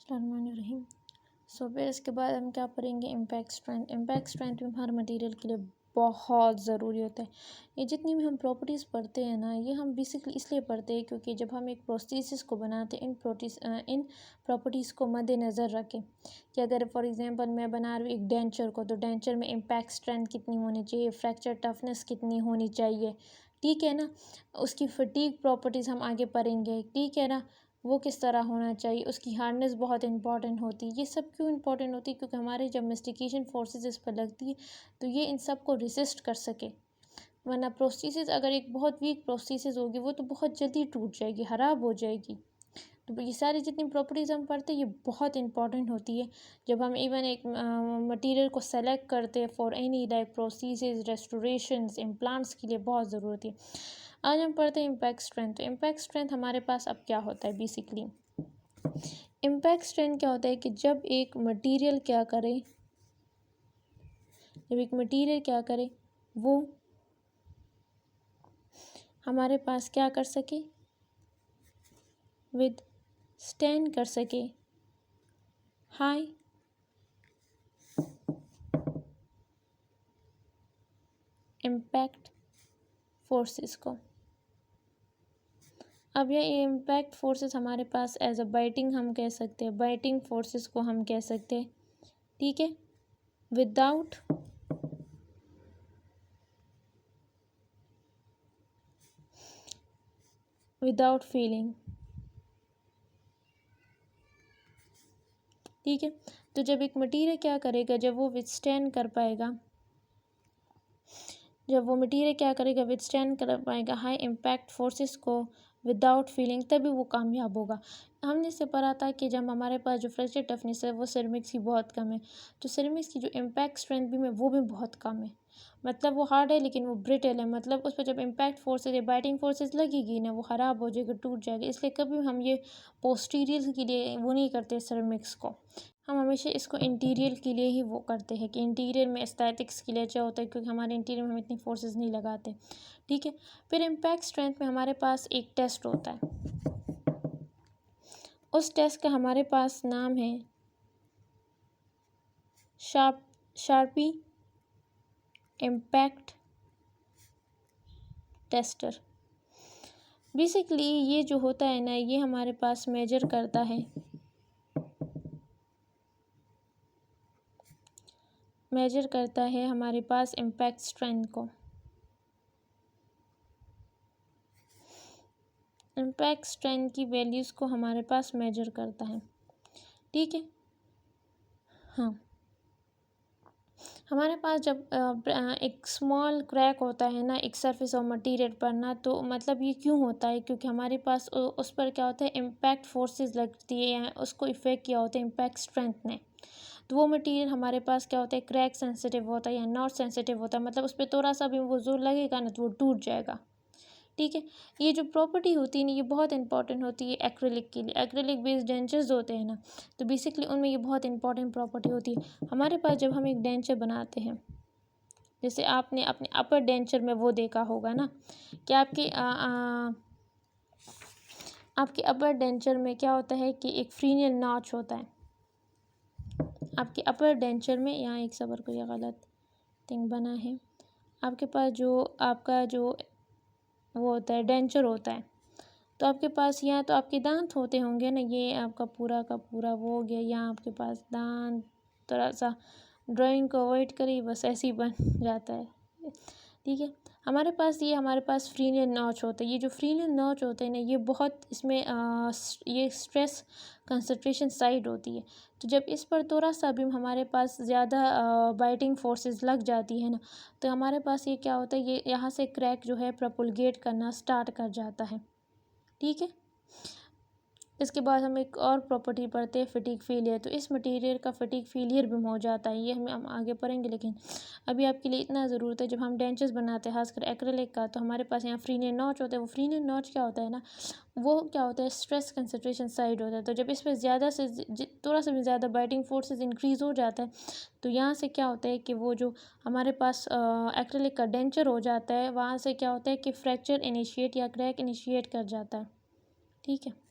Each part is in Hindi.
बिस्मिल्लाहिर्रहमानिर्रहीम। फिर इसके बाद हम क्या पढ़ेंगे, इम्पैक्ट स्ट्रेंथ। इम्पैक्ट स्ट्रेंथ भी हर मटेरियल के लिए बहुत ज़रूरी होता है। ये जितनी भी हम प्रॉपर्टीज़ पढ़ते हैं ना, ये हम बेसिकली इसलिए पढ़ते हैं क्योंकि जब हम एक प्रोसेस को बनाते हैं, इन प्रॉपर्टीज़ को मद्देनज़र रखें कि अगर फॉर एग्जांपल मैं बना रही हूँ एक डेंचर को, तो डेंचर में इम्पैक्ट स्ट्रेंथ कितनी होनी चाहिए, फ्रैक्चर टफनेस कितनी होनी चाहिए, ठीक है ना। उसकी फटीग प्रॉपर्टीज़ हम आगे पढ़ेंगे, ठीक है ना। वो किस तरह होना चाहिए, उसकी हार्डनेस बहुत इंपॉर्टेंट होती है। ये सब क्यों इंपॉर्टेंट होती है, क्योंकि हमारे जब मेस्टिकेशन फोर्सेस इस पर लगती है तो ये इन सब को रेसिस्ट कर सके। वरना प्रोसेस अगर एक बहुत वीक प्रोसेस होगी, वो तो बहुत जल्दी टूट जाएगी, ख़राब हो जाएगी। तो ये सारी जितनी प्रॉपर्टीज़ हम पढ़ते हैं ये बहुत इंपॉर्टेंट होती है जब हम इवन एक मटेरियल को सेलेक्ट करते हैं for any like process, restorations, implants के लिए बहुत ज़रूरत है। आज हम पढ़ते हैं इम्पैक्ट स्ट्रेंथ। तो इम्पैक्ट स्ट्रेंथ हमारे पास अब क्या होता है, बेसिकली इम्पैक्ट स्ट्रेंथ क्या होता है कि जब एक मटेरियल क्या करे वो हमारे पास क्या कर सके, विद स्टैंड कर सके हाई इम्पैक्ट फोर्सेस को। अब ये इम्पैक्ट फोर्सेस हमारे पास एज अ बाइटिंग हम कह सकते हैं, बाइटिंग फोर्सेस को हम कह सकते हैं, ठीक है, विदाउट फीलिंग, ठीक है। तो जब एक मटेरियल क्या करेगा, जब वो विथस्टैंड कर पाएगा हाई इम्पैक्ट फोर्सेस को विदाउट फीलिंग, तभी वो कामयाब होगा। हमने इससे पढ़ा था कि जब हमारे पास जो फ्रैक्चर टफनेस है वो सिरेमिक्स की बहुत कम है, तो सिरेमिक्स की जो इम्पैक्ट स्ट्रेंथ भी है वो भी बहुत कम है। मतलब वो हार्ड है लेकिन वो ब्रिटल है, मतलब उस पर जब इम्पैक्ट फोर्सेस या बाइटिंग फोर्सेस लगेगी ना, वो ख़राब हो जाएगा, टूट जाएगा। इसलिए कभी हम ये पोस्टीरियर के लिए वो नहीं करते सिरेमिक्स को, हम हमेशा इसको इंटीरियर के लिए ही वो करते हैं कि इंटीरियर में एस्थेटिक्स के लिए अच्छा होता है, क्योंकि हमारे इंटीरियर में हम इतनी फोर्सेस नहीं लगाते, ठीक है। फिर इम्पैक्ट स्ट्रेंथ में हमारे पास एक टेस्ट होता है, उस टेस्ट का हमारे पास नाम है शार्पी इम्पैक्ट टेस्टर। बेसिकली ये जो होता है ना, ये हमारे पास मेजर करता है हमारे पास इम्पैक्ट स्ट्रेंथ को। इम्पैक्ट स्ट्रेंथ की वैल्यूज़ को हमारे पास मेजर करता है, ठीक है। हाँ, हमारे पास जब एक स्मॉल क्रैक होता है ना एक सरफेस ऑफ मटेरियल पर ना, तो मतलब ये क्यों होता है, क्योंकि हमारे पास उस पर क्या होता है, इम्पैक्ट फोर्सेस लगती है या उसको इफ़ेक्ट किया होता है इम्पैक्ट स्ट्रेंथ ने। तो वो मटेरियल हमारे पास क्या होता है, क्रैक सेंसिटिव होता है या नॉट सेंसिटिव होता है, मतलब उस पर थोड़ा सा भी वो जोर लगेगा ना तो वो टूट जाएगा, ठीक है। ये जो प्रॉपर्टी होती है ना, ये बहुत इंपॉर्टेंट होती है एक्रेलिक के लिए। एक्रेलिक बेस्ड डेंचर्स होते हैं ना, तो बेसिकली उनमें ये बहुत इंपॉर्टेंट प्रॉपर्टी होती है। हमारे पास जब हम एक डेंचर बनाते हैं, जैसे आपने अपने अपर डेंचर में वो देखा होगा ना कि आपके अपर डेंचर में क्या होता है कि एक फ्रीनियल नॉच होता है। आपके अपर डेंचर में, यहाँ एक सबर को यह गलत थिंग बना है, आपके पास जो आपका जो वो होता है डेंचर होता है, तो आपके पास यहाँ तो आपके दांत होते होंगे ना, ये आपका पूरा का पूरा वो हो गया, यहाँ आपके पास दांत, थोड़ा सा ड्राइंग को अवॉइड करिए, बस ऐसे ही बन जाता है, ठीक है। हमारे पास फ्रीनियल नॉच होता है। ये जो फ्रीनियल नॉच होते हैं ना, ये बहुत इसमें ये स्ट्रेस कंसंट्रेशन साइड होती है। तो जब इस पर थोड़ा सा भी हमारे पास ज़्यादा बाइटिंग फोर्सेस लग जाती है ना, तो हमारे पास ये क्या होता है, ये यहाँ से क्रैक जो है प्रोपगेट करना स्टार्ट कर जाता है, ठीक है। इसके बाद हम एक और प्रॉपर्टी पढ़ते हैं, फटीग फेलियर। तो इस मटेरियल का फटीग फेलियर भी हो जाता है, ये हम आगे पढ़ेंगे, लेकिन अभी आपके लिए इतना ज़रूरत है, जब हम डेंचर्स बनाते हैं खासकर एक्रेलिक का, तो हमारे पास यहाँ फ्रीनियल नॉच होता है। वो फ्रीनियल नॉच क्या होता है ना, वो क्या होता है, स्ट्रेस कंसंट्रेशन साइड होता है। तो जब इस पर ज़्यादा से थोड़ा सा भी ज़्यादा बाइटिंग फोर्सेस इंक्रीज़ हो जाता है, तो यहाँ से क्या होता है कि वो जो हमारे पास एक्रेलिक का डेंचर हो जाता है, वहाँ से क्या होता है कि फ्रैक्चर इनिशिएट या क्रैक इनिशिएट कर जाता है, ठीक है।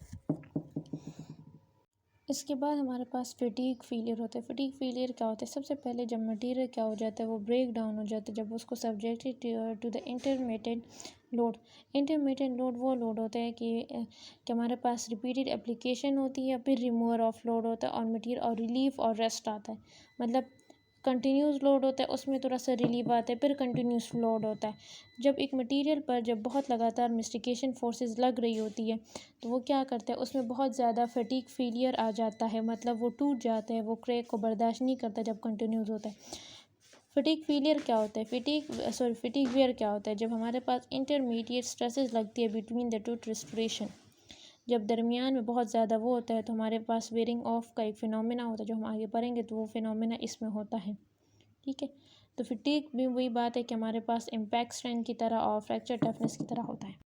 इसके बाद हमारे पास फटीग फेलियर होता है। फटीग फेलियर क्या होता है? सबसे पहले जब मटेरियल क्या हो जाता है, वो ब्रेक डाउन हो जाता है जब उसको subjected to the intermediate load. Intermediate load वो लोड होता है कि हमारे पास रिपीटेड एप्लीकेशन होती है, फिर रिमूवर ऑफ लोड होता है और मटेरियल और रिलीफ और रेस्ट आता है। मतलब कंटिन्यूस लोड होता है, उसमें थोड़ा सा रिलीफ आता है, फिर कंटिन्यूस लोड होता है। जब एक मटेरियल पर जब बहुत लगातार मिस्टिकेशन फोर्सेस लग रही होती है तो वो क्या करता है, उसमें बहुत ज़्यादा फटीग फेलियर आ जाता है, मतलब वो टूट जाता है, वो क्रैक को बर्दाश्त नहीं करता जब कंटिन्यूस होता है। फटीग फेलियर क्या होता है? फटीग वेयर क्या होता है? जब हमारे पास इंटरमीडिएट स्ट्रेसेस लगती है बिटवीन द टू रेस्टोरेशन, जब दरमियान में बहुत ज़्यादा वो होता है तो हमारे पास वेयरिंग ऑफ का एक फिनोमेना होता है, जो हम आगे पढ़ेंगे तो वो फिनोमेना इसमें होता है। ठीक है, तो फटीग भी वही बात है कि हमारे पास इम्पैक्ट स्ट्रेंथ की तरह और फ्रैक्चर टफनेस की तरह होता है।